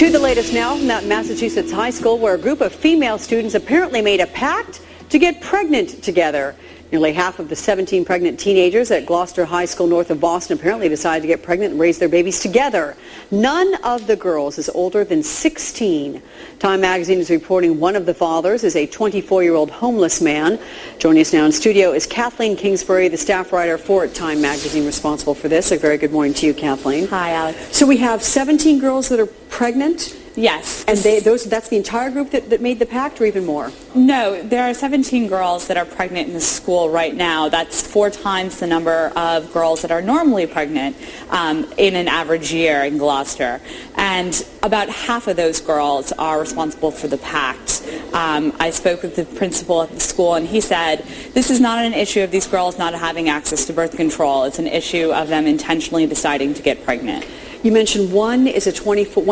To the latest now from that Massachusetts high school where a group of female students apparently made a pact to get pregnant together. Nearly half of the 17 pregnant teenagers at Gloucester High School north of Boston apparently decided to get pregnant and raise their babies together. None of the girls is older than 16. Time magazine is reporting one of the fathers is a 24-year-old homeless man. Joining us now in studio is Kathleen Kingsbury, the staff writer for Time magazine responsible for this. A very good morning to you, Kathleen. Hi, Alex. So we have 17 girls that are pregnant? Yes. And that's the entire group that made the pact, or even more? No, there are 17 girls that are pregnant in the school right now. That's 4 times the number of girls that are normally pregnant in an average year in Gloucester. And about half of those girls are responsible for the pact. I spoke with the principal at the school, and he said, this is not an issue of these girls not having access to birth control. It's an issue of them intentionally deciding to get pregnant. You mentioned one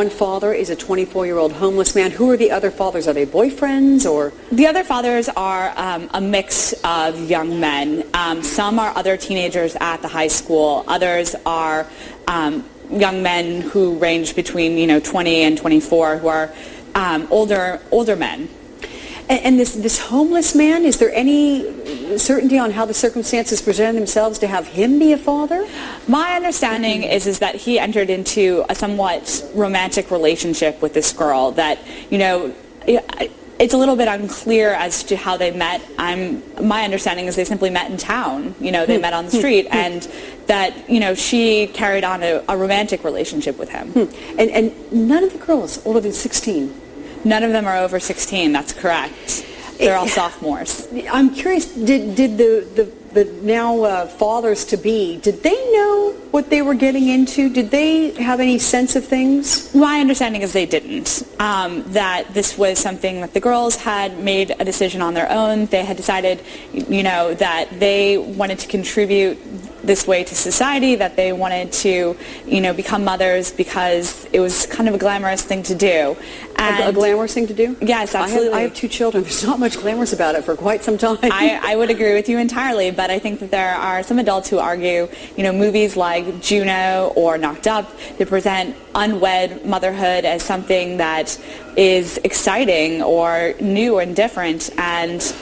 father is a 24-year-old homeless man. Who are the other fathers? Are they boyfriends or? The other fathers are a mix of young men. Some are other teenagers at the high school. Others are young men who range between 20 and 24 who are older men. And this homeless man, is there any certainty on how the circumstances present themselves to have him be a father? My understanding is that he entered into a somewhat romantic relationship with this girl that, it's a little bit unclear as to how they met. My understanding is they simply met in town. They met on the street, and that, she carried on a romantic relationship with him. And none of the girls older than 16? None of them are over 16, that's correct. They're all sophomores. I'm curious, did the now fathers-to-be, did they know what they were getting into? Did they have any sense of things? My understanding is they didn't. That this was something that the girls had made a decision on their own. They had decided, that they wanted to contribute this way to society, that they wanted to, become mothers because it was kind of a glamorous thing to do. And a glamorous thing to do? Yes, absolutely. I have 2 children. There's not much glamorous about it for quite some time. I would agree with you entirely, but I think that there are some adults who argue, movies like Juno or Knocked Up, they present unwed motherhood as something that is exciting or new and different, and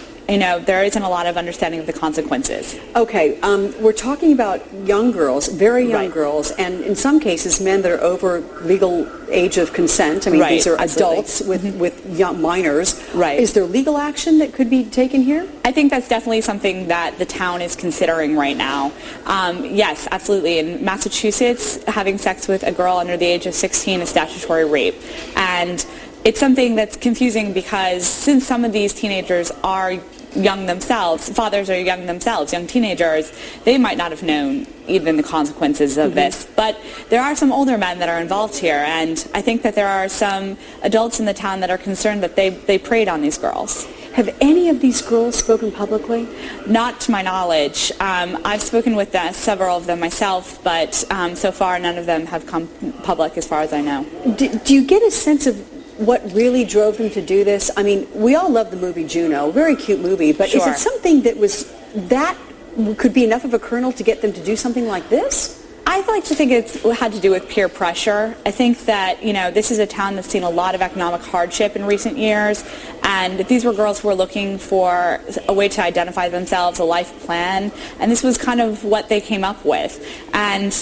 there isn't a lot of understanding of the consequences. Okay, we're talking about young girls, very young girls, and in some cases men that are over legal age of consent. I mean, these are adults with young minors. Right. Is there legal action that could be taken here? I think that's definitely something that the town is considering right now. Yes, absolutely. In Massachusetts, having sex with a girl under the age of 16 is statutory rape. And it's something that's confusing because since some of these teenagers are young themselves, fathers are young themselves, young teenagers, they might not have known even the consequences of this. But there are some older men that are involved here, and I think that there are some adults in the town that are concerned that they preyed on these girls. Have any of these girls spoken publicly? Not to my knowledge. I've spoken with several of them myself, but so far none of them have come public as far as I know. Do you get a sense of what really drove them to do this? I mean, we all love the movie Juno, very cute movie, but Sure. Is it something that could be enough of a kernel to get them to do something like this? I like to think it had to do with peer pressure. I think that, this is a town that's seen a lot of economic hardship in recent years, and these were girls who were looking for a way to identify themselves, a life plan, and this was kind of what they came up with. And,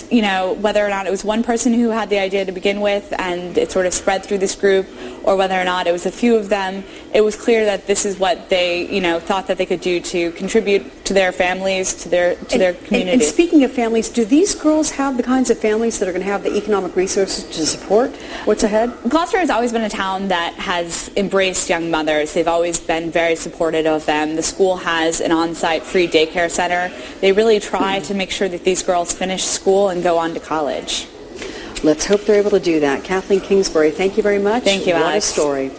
whether or not it was one person who had the idea to begin with and it sort of spread through this group, or whether or not it was a few of them, it was clear that this is what they, thought that they could do to contribute to their families, to their community. And speaking of families, do these girls have the kinds of families that are going to have the economic resources to support what's ahead? Gloucester has always been a town that has embraced young mothers. They've always been very supportive of them. The school has an on-site free daycare center. They really try to make sure that these girls finish school and go on to college. Let's hope they're able to do that. Kathleen Kingsbury, thank you very much. Thank you, Alex. What a story.